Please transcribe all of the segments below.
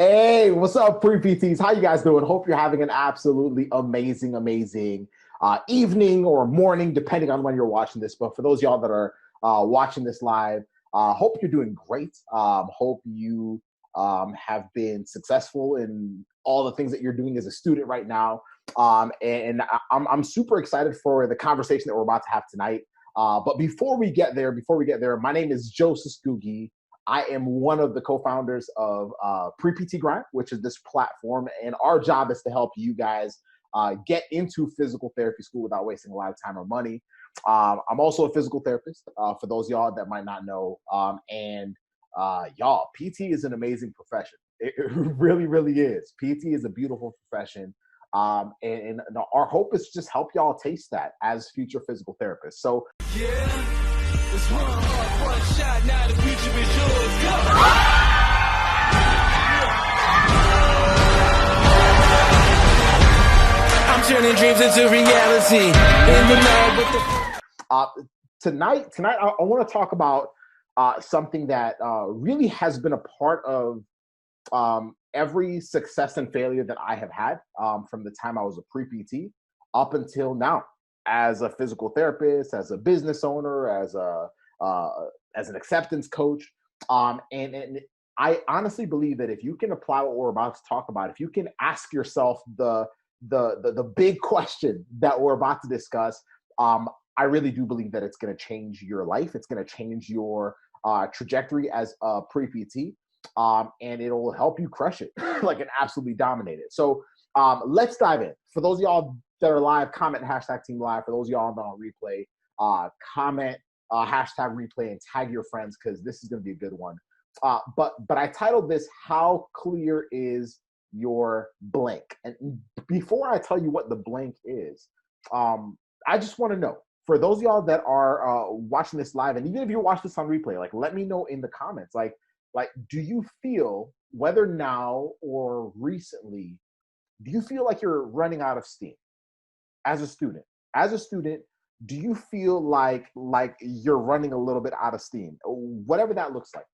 Hey, what's up, pre-PTs? How you guys doing? Hope you're having an absolutely amazing evening or morning, depending on when you're watching this. But for those of y'all that are watching this live, hope you're doing great. Hope you have been successful in all the things that you're doing as a student right now. I'm super excited for the conversation that we're about to have tonight. But before we get there, my name is Joseph Scoogie. I am one of the co-founders of Pre-PT Grind, which is this platform, and our job is to help you guys get into physical therapy school without wasting a lot of time or money. I'm also a physical therapist, for those of y'all that might not know. Y'all, PT is an amazing profession. It really is. PT is a beautiful profession. And our hope is to just help y'all taste that as future physical therapists. So Yeah, it's one shot, now the future is yours. I'm turning dreams into reality. In the night with the tonight I want to talk about something that really has been a part of every success and failure that I have had from the time I was a pre-PT up until now, as a physical therapist, as a business owner, as an acceptance coach. And I honestly believe that if you can apply what we're about to talk about, if you can ask yourself the big question that we're about to discuss, I really do believe that it's going to change your life. It's going to change your trajectory as a pre-PT. And it'll help you crush it, like, and absolutely dominate it. So let's dive in. For those of y'all that are live, comment hashtag team live. For those of y'all that are on replay, comment hashtag replay and tag your friends, because this is going to be a good one. But I titled this, "How Clear Is Your Blank?" And before I tell you what the blank is, I just want to know, for those of y'all that are watching this live, and even if you watch this on replay, like, let me know in the comments, like, do you feel, whether now or recently, do you feel like you're running out of steam as a student? As a student, do you feel like you're running a little bit out of steam? Whatever that looks like.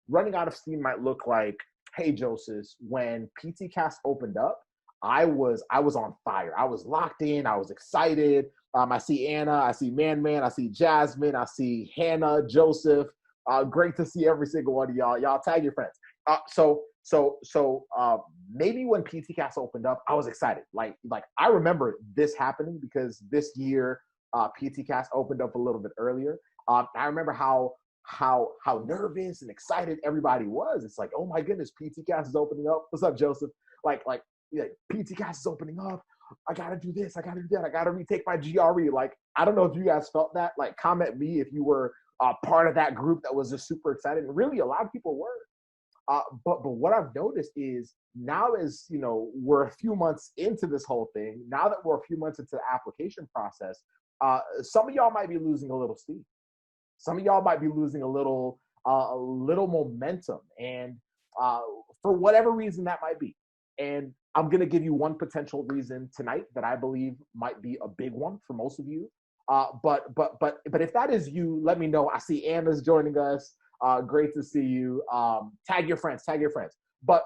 Running out of steam might look like, hey, Joseph, when PT Cast opened up, I was on fire. I was locked in. I was excited. I see Anna, I see Man, I see Jasmine, I see Hannah, Joseph. Great to see every single one of y'all. Y'all tag your friends. So maybe when PT Cast opened up, I was excited. Like I remember this happening because this year PT Cast opened up a little bit earlier. I remember how nervous and excited everybody was. It's like, oh my goodness, PT Cast is opening up. What's up, Joseph? PT Cast is opening up. I gotta do this. I gotta do that. I gotta retake my GRE. Like, I don't know if you guys felt that. Like, comment me if you were part of that group that was just super excited. And really, a lot of people were. But what I've noticed is, now, as you know, we're a few months into this whole thing. Now that we're a few months into the application process, some of y'all might be losing a little steam. Some of y'all might be losing a little momentum, and for whatever reason that might be. And I'm gonna give you one potential reason tonight that I believe might be a big one for most of you. But if that is you, let me know. I see Anna's joining us. Great to see you. Tag your friends. But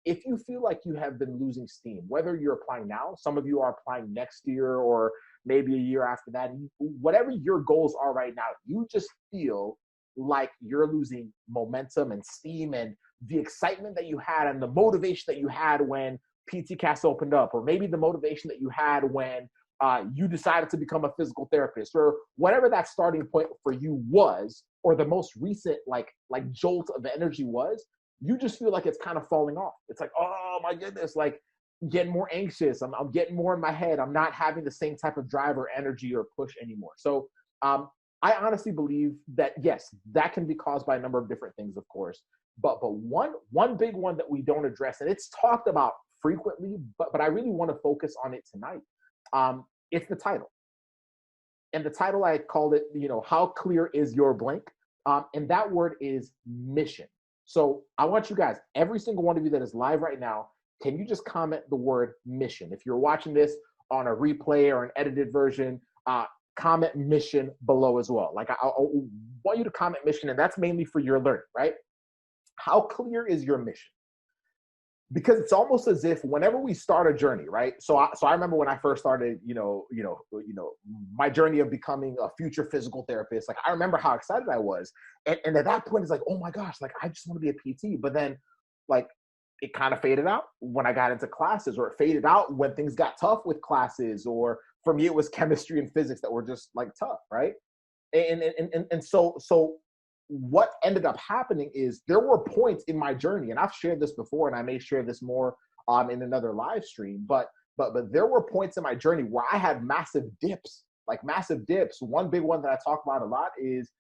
if you feel like you have been losing steam, whether you're applying now, some of you are applying next year, or maybe a year after that, whatever your goals are right now, you just feel like you're losing momentum and steam and the excitement that you had and the motivation that you had when PT Cast opened up, or maybe the motivation that you had when you decided to become a physical therapist, or whatever that starting point for you was, or the most recent like jolt of energy was. You just feel like it's kind of falling off. It's like, oh my goodness, like, getting more anxious. I'm getting more in my head. I'm not having the same type of drive or energy or push anymore. So I honestly believe that, yes, that can be caused by a number of different things, of course. But one big one that we don't address, and it's talked about frequently, but I really want to focus on it tonight. It's the title. And the title, I called it, how clear is your blank? And that word is mission. So I want you guys, every single one of you that is live right now, can you just comment the word mission? If you're watching this on a replay or an edited version, comment mission below as well. Like, I want you to comment mission, and that's mainly for your learning, right? How clear is your mission? because it's almost as if whenever we start a journey, right? So I remember when I first started, my journey of becoming a future physical therapist. Like I remember how excited I was, and at that point, it's like, oh my gosh, like I just want to be a PT. But then, like, it kind of faded out when I got into classes, or it faded out when things got tough with classes, or for me, it was chemistry and physics that were just like tough, right? And so what ended up happening is there were points in my journey, and I've shared this before, and I may share this more in another live stream, but there were points in my journey where I had massive dips, like massive dips. One big one that I talk about a lot is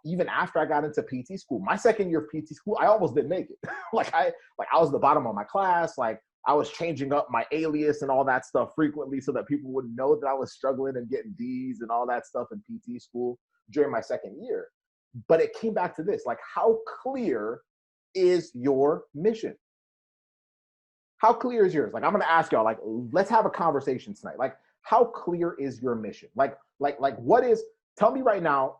even after I got into PT school, my second year of PT school, I almost didn't make it. I was the bottom of my class. Like I was changing up my alias and all that stuff frequently so that people would know that I was struggling and getting D's and all that stuff in PT school during my second year. But it came back to this, like, how clear is your mission? How clear is yours? Like, I'm going to ask y'all, like, let's have a conversation tonight. Like, how clear is your mission? Like, what is, tell me right now,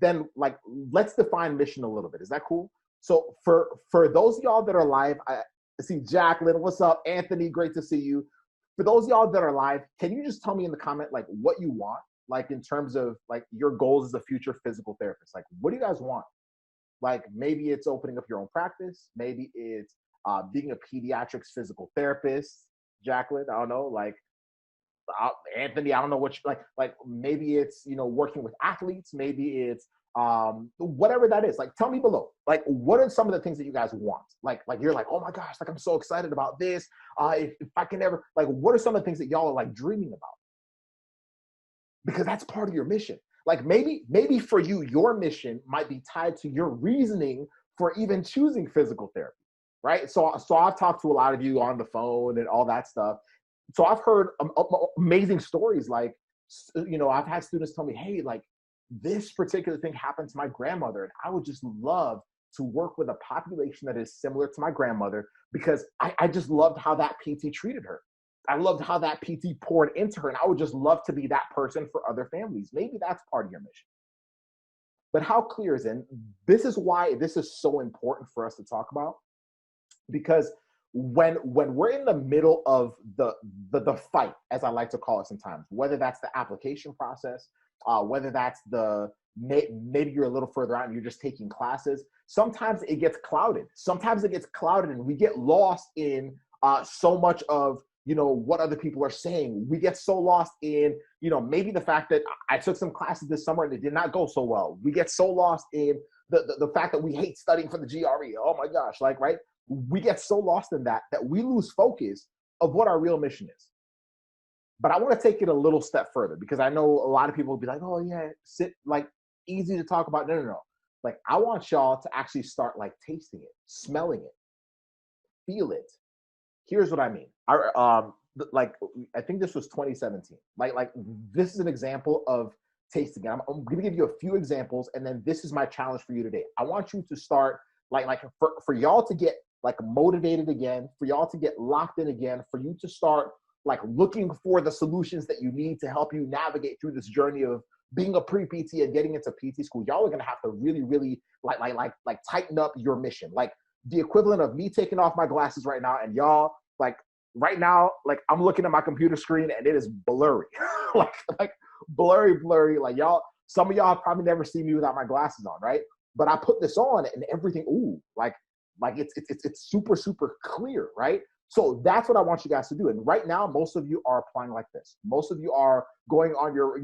then, like, let's define mission a little bit. Is that cool? So for those of y'all that are live, I see Jacqueline, what's up? Anthony, great to see you. For those of y'all that are live, can you just tell me in the comment, like, what you want? Like in terms of like your goals as a future physical therapist, like what do you guys want? Like maybe it's opening up your own practice. Maybe it's being a pediatrics physical therapist. Jacqueline, I don't know. Like Anthony, I don't know what you like maybe it's, working with athletes. Maybe it's whatever that is. Like tell me below. Like what are some of the things that you guys want? Like you're like, oh my gosh, like I'm so excited about this. If I can ever, like, what are some of the things that y'all are like dreaming about? Because that's part of your mission. Like maybe for you, your mission might be tied to your reasoning for even choosing physical therapy, right? So I've talked to a lot of you on the phone and all that stuff. So I've heard amazing stories. Like, I've had students tell me, hey, like this particular thing happened to my grandmother, and I would just love to work with a population that is similar to my grandmother because I just loved how that PT treated her. I loved how that PT poured into her, and I would just love to be that person for other families. Maybe that's part of your mission. But how clear is it? And this is why this is so important for us to talk about, because when we're in the middle of the fight, as I like to call it sometimes, whether that's the application process, whether that's maybe you're a little further out and you're just taking classes, sometimes it gets clouded. Sometimes it gets clouded and we get lost in so much of what other people are saying. We get so lost in, maybe the fact that I took some classes this summer and it did not go so well. We get so lost in the fact that we hate studying for the GRE. Oh my gosh, like, right? We get so lost in that we lose focus of what our real mission is. But I want to take it a little step further because I know a lot of people will be like, oh yeah, like easy to talk about. No. Like I want y'all to actually start like tasting it, smelling it, feel it. Here's what I mean. I think this was 2017. Like this is an example of tasting it. I'm going to give you a few examples, and then this is my challenge for you today. I want you to start like for y'all to get like motivated again, for y'all to get locked in again, for you to start like looking for the solutions that you need to help you navigate through this journey of being a pre-PT and getting into PT school. Y'all are going to have to really, really like tighten up your mission. Like the equivalent of me taking off my glasses right now and y'all like right now, like I'm looking at my computer screen and it is blurry, like blurry. Like y'all, some of y'all have probably never seen me without my glasses on, right? But I put this on and everything, ooh, like it's super, super clear, right? So that's what I want you guys to do. And right now, most of you are applying like this. Most of you are going on your,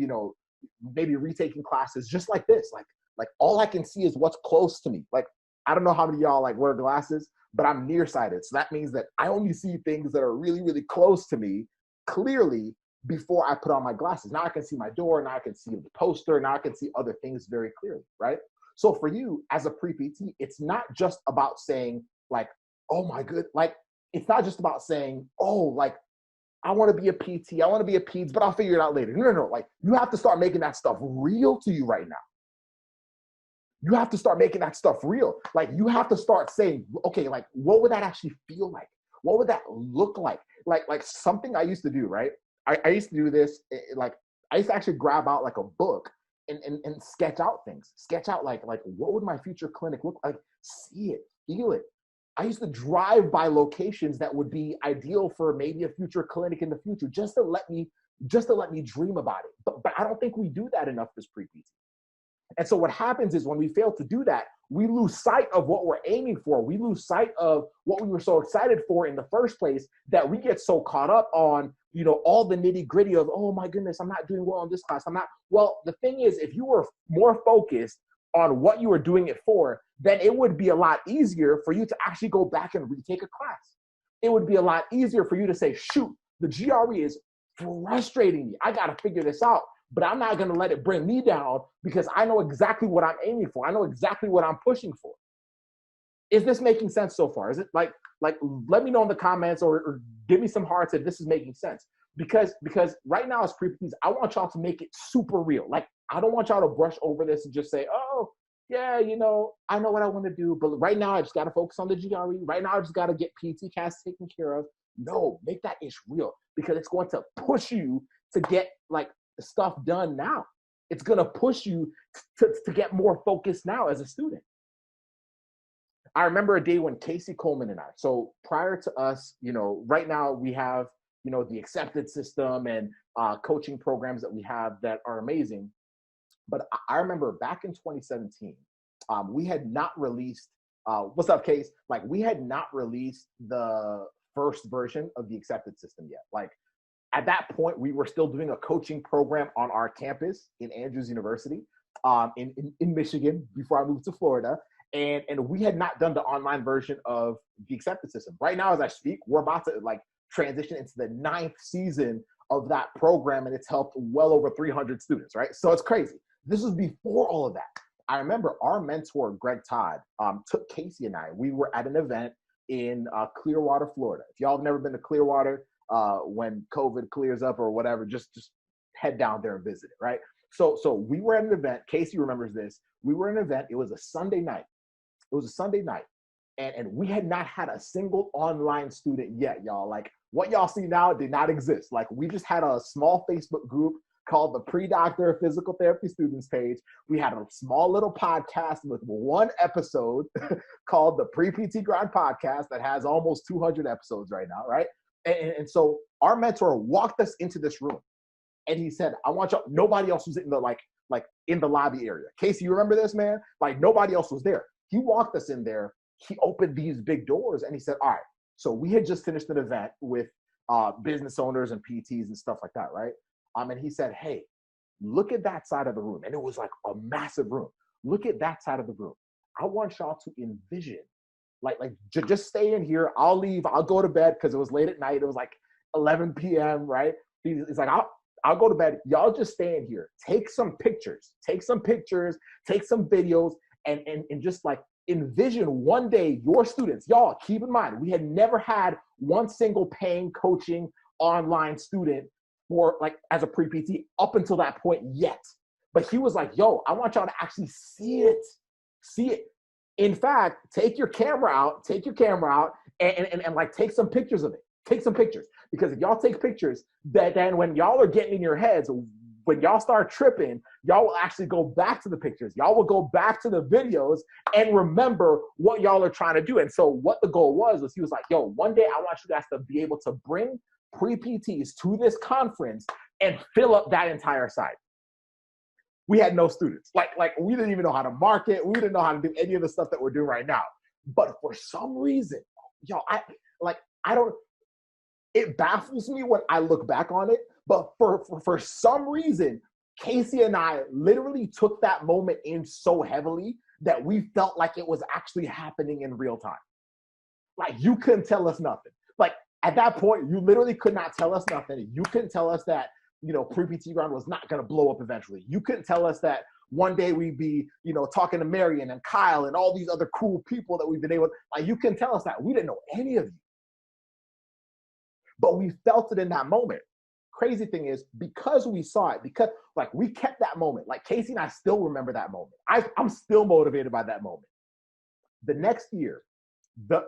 maybe retaking classes just like this. Like all I can see is what's close to me. Like, I don't know how many of y'all like wear glasses, but I'm nearsighted. So that means that I only see things that are really, really close to me clearly before I put on my glasses. Now I can see my door. Now I can see the poster. Now I can see other things very clearly, right? So for you as a pre-PT, it's not just about saying like, oh my good, like, it's not just about saying, oh, like, I want to be a PT, I want to be a PEDS, but I'll figure it out later. No. Like, you have to start making that stuff real to you right now. You have to start making that stuff real. Like, you have to start saying, okay, like, what would that actually feel like? What would that look like? Like something I used to do, right? I used to do this, like, I used to actually grab out like a book and sketch out things. Sketch out like what would my future clinic look like? See it, feel it. I used to drive by locations that would be ideal for maybe a future clinic in the future, just to let me dream about it. But I don't think we do that enough as pre-PT. And so what happens is when we fail to do that, we lose sight of what we're aiming for. We lose sight of what we were so excited for in the first place, that we get so caught up on, all the nitty gritty of, oh my goodness, I'm not doing well in this class. Well, the thing is, if you were more focused on what you were doing it for, then it would be a lot easier for you to actually go back and retake a class. It would be a lot easier for you to say, shoot, the GRE is frustrating me. I got to figure this out, but I'm not going to let it bring me down because I know exactly what I'm aiming for. I know exactly what I'm pushing for. Is this making sense so far? Is it like let me know in the comments or give me some hearts if this is making sense. Because right now as pre-PTs, I want y'all to make it super real. Like, I don't want y'all to brush over this and just say, oh, yeah, I know what I want to do, but right now I just got to focus on the GRE. Right now I just got to get PT cast taken care of. No, make that ish real, because it's going to push you to get like stuff done now. It's going to push you to get more focused now as a student. I remember a day when Casey Coleman and I, so prior to us, right now we have, the accepted system and coaching programs that we have that are amazing. But I remember back in 2017, we had not released, what's up, Case? Like, we had not released the first version of the accepted system yet. Like, at that point, we were still doing a coaching program on our campus in Andrews University in Michigan before I moved to Florida. And we had not done the online version of the accepted system. Right now, as I speak, we're about to transition into the 9th season of that program, and it's helped well over 300 students, right? So it's crazy. This was before all of that. I remember our mentor, Greg Todd, took Casey and I. We were at an event in Clearwater, Florida. If y'all have never been to Clearwater, when COVID clears up or whatever, just head down there and visit it, right? So we were at an event. Casey remembers this. We were at an event. It was a Sunday night. And we had not had a single online student yet, y'all. Like, what y'all see now did not exist. Like, we just had a small Facebook group called the Pre-Doctor Physical Therapy Students page. We had a small little podcast with one episode called the Pre-PT Grind Podcast that has almost 200 episodes right now, right? And so our mentor walked us into this room, and he said, I want y'all, nobody else was in the in the lobby area. Casey, you remember this, man? Like, nobody else was there. He walked us in there. He opened these big doors, and he said, all right, so we had just finished an event with business owners and PTs and stuff like that, right? And he said, hey, look at that side of the room. And it was like a massive room. Look at that side of the room. I want y'all to envision, just stay in here. I'll leave. I'll go to bed, because it was late at night. It was like 11 p.m., right? He's like, I'll go to bed. Y'all just stay in here. Take some pictures. Take some videos, and just like envision one day your students. Y'all, keep in mind, we had never had one single paying coaching online student for as a pre-PT up until that point yet. But he was like, yo, I want y'all to actually see it. In fact, take your camera out and take some pictures of it. Take some pictures, because if y'all take pictures, then when y'all are getting in your heads, when y'all start tripping, y'all will actually go back to the pictures. Y'all will go back to the videos and remember what y'all are trying to do. And so what the goal was he was like, yo, one day I want you guys to be able to bring pre-PTs to this conference and fill up that entire site. We had no students. Like we didn't even know how to market. We didn't know how to do any of the stuff that we're doing right now. But for some reason, it baffles me when I look back on it. But for some reason, Casey and I literally took that moment in so heavily that we felt like it was actually happening in real time. Like, you couldn't tell us nothing. Like, at that point, you literally could not tell us nothing. You couldn't tell us that, Pre-PT Grind was not going to blow up eventually. You couldn't tell us that one day we'd be, talking to Marion and Kyle and all these other cool people that we've been able to, you couldn't tell us that. We didn't know any of you. But we felt it in that moment. Crazy thing is, because we saw it, because we kept that moment. Like, Casey and I still remember that moment. I'm still motivated by that moment. The next year, the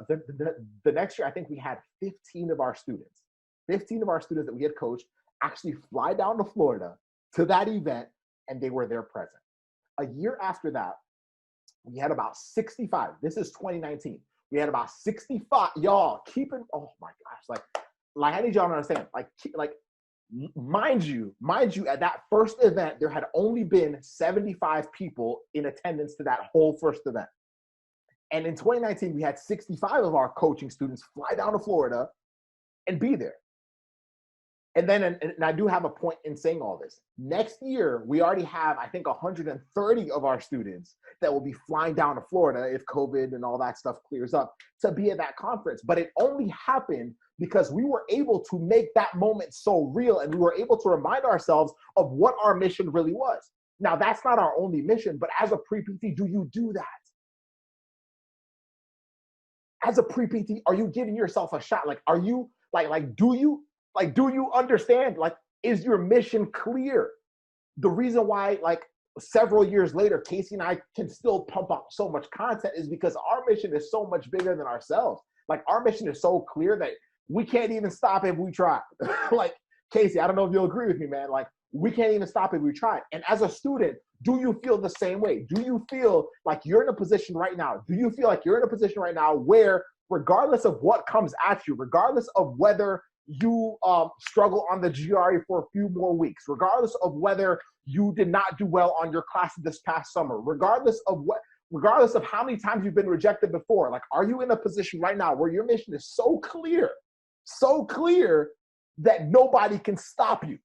next year, I think we had 15 of our students that we had coached actually fly down to Florida to that event, and they were there present. A year after that, we had about 65. This is 2019. We had about 65, y'all, oh my gosh, like I need y'all to understand, like mind you, at that first event, there had only been 75 people in attendance to that whole first event. And in 2019, we had 65 of our coaching students fly down to Florida and be there. And then, and I do have a point in saying all this. Next year, we already have, I think, 130 of our students that will be flying down to Florida if COVID and all that stuff clears up to be at that conference. But it only happened because we were able to make that moment so real, and we were able to remind ourselves of what our mission really was. Now, that's not our only mission, but as a pre-PT, do you do that? As a pre-PT, are you giving yourself a shot? Like, are you, do you understand? Like, is your mission clear? The reason why, several years later, Casey and I can still pump out so much content is because our mission is so much bigger than ourselves. Like, our mission is so clear that we can't even stop if we try. Like, Casey, I don't know if you'll agree with me, man. Like, we can't even stop if we try. And as a student, do you feel the same way? Do you feel like you're in a position right now? Do you feel like you're in a position right now where, regardless of what comes at you, regardless of whether you struggle on the GRE for a few more weeks, regardless of whether you did not do well on your classes this past summer, regardless of how many times you've been rejected before, like, are you in a position right now where your mission is so clear that nobody can stop you?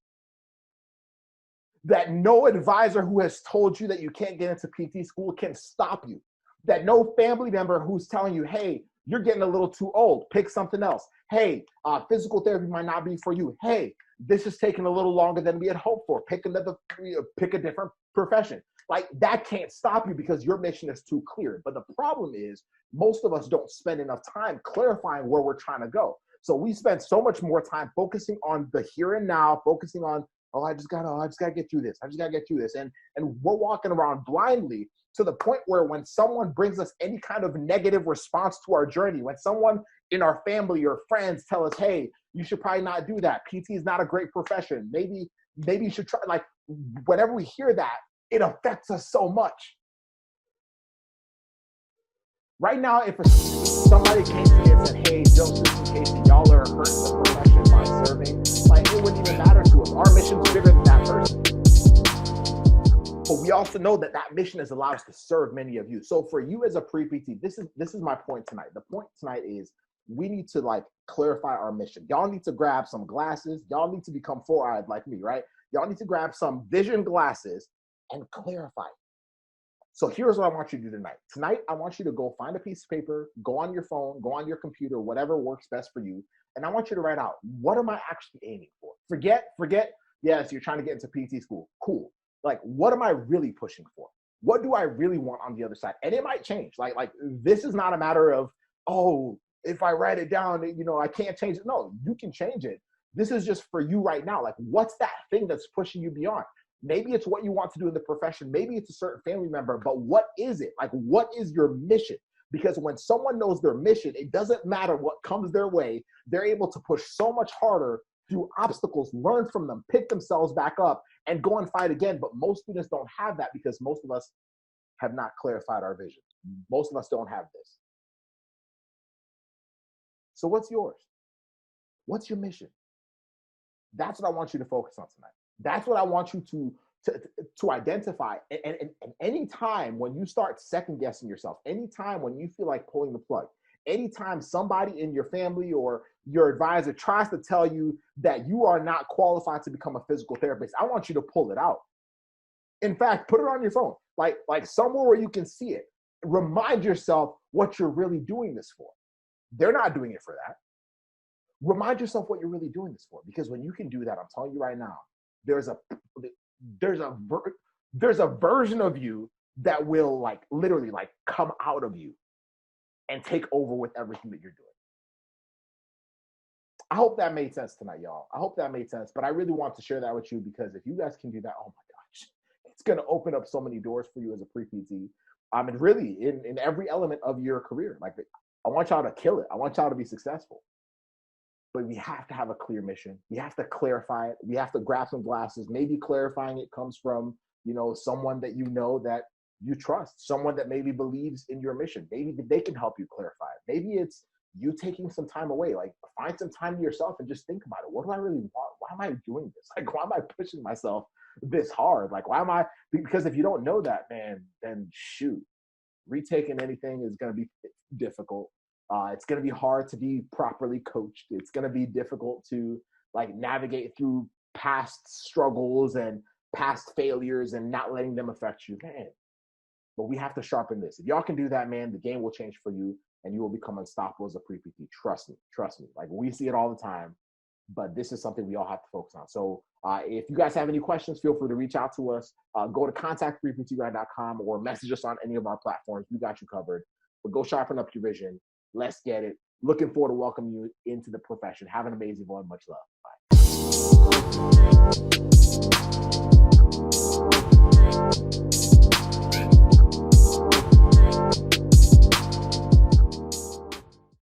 That no advisor who has told you that you can't get into PT school can stop you? That no family member who's telling you, hey, you're getting a little too old, pick something else. Hey, physical therapy might not be for you. Hey, this is taking a little longer than we had hoped for. Pick a different profession. Like, that can't stop you because your mission is too clear. But the problem is, most of us don't spend enough time clarifying where we're trying to go. So we spend so much more time focusing on the here and now, focusing on, I just gotta get through this. I just gotta get through this. And we're walking around blindly, to the point where when someone brings us any kind of negative response to our journey, when someone in our family or friends tell us, hey, you should probably not do that. PT is not a great profession. Maybe you should try. Like, whenever we hear that, it affects us so much. Right now, if somebody came to me and said, hey, Joseph and Casey, y'all are hurting the profession by serving, like, it wouldn't even matter to us. Our mission's bigger than that person. But we also know that mission has allowed us to serve many of you. So for you as a pre-PT, this is my point tonight. The point tonight is we need to clarify our mission. Y'all need to grab some glasses. Y'all need to become 4-eyed like me, right? Y'all need to grab some vision glasses and clarify. So here's what I want you to do tonight. Tonight, I want you to go find a piece of paper, go on your phone, go on your computer, whatever works best for you. And I want you to write out, what am I actually aiming for? Forget, yes, you're trying to get into PT school. Cool. Like, what am I really pushing for? What do I really want on the other side? And it might change. Like this is not a matter of, if I write it down, I can't change it. No, you can change it. This is just for you right now. Like, what's that thing that's pushing you beyond? Maybe it's what you want to do in the profession. Maybe it's a certain family member, but what is it? Like, what is your mission? Because when someone knows their mission, it doesn't matter what comes their way. They're able to push so much harder through obstacles, learn from them, pick themselves back up, and go and fight again. But most students don't have that because most of us have not clarified our vision. Most of us don't have this. So what's yours? What's your mission? That's what I want you to focus on tonight. That's what I want you to identify. And any time when you start second guessing yourself, anytime when you feel like pulling the plug, anytime somebody in your family or your advisor tries to tell you that you are not qualified to become a physical therapist, I want you to pull it out. In fact, put it on your phone, like somewhere where you can see it. Remind yourself what you're really doing this for. They're not doing it for that. Remind yourself what you're really doing this for, because when you can do that, I'm telling you right now, there's a version of you that will literally come out of you and take over with everything that you're doing. I hope that made sense tonight, y'all. I hope that made sense, but I really want to share that with you because if you guys can do that, oh my gosh, it's going to open up so many doors for you as a pre-PT. And really in every element of your career. Like, I want y'all to kill it. I want y'all to be successful. But we have to have a clear mission. We have to clarify it. We have to grab some glasses. Maybe clarifying it comes from, someone that that you trust, someone that maybe believes in your mission. Maybe they can help you clarify it. Maybe it's you taking some time away, like find some time to yourself and just think about it. What do I really want? Why am I doing this? Like, why am I pushing myself this hard? Like, why am I? Because if you don't know that, man, then shoot, retaking anything is going to be difficult. It's going to be hard to be properly coached. It's going to be difficult to like navigate through past struggles and past failures and not letting them affect you, man. But we have to sharpen this. If y'all can do that, man, the game will change for you and you will become unstoppable as a pre-PT. Trust me, trust me. Like we see it all the time, but this is something we all have to focus on. So if you guys have any questions, feel free to reach out to us. Go to contactpreptguy.com or message us on any of our platforms. We got you covered. But go sharpen up your vision. Let's get it. Looking forward to welcoming you into the profession. Have an amazing one. Much love. Bye.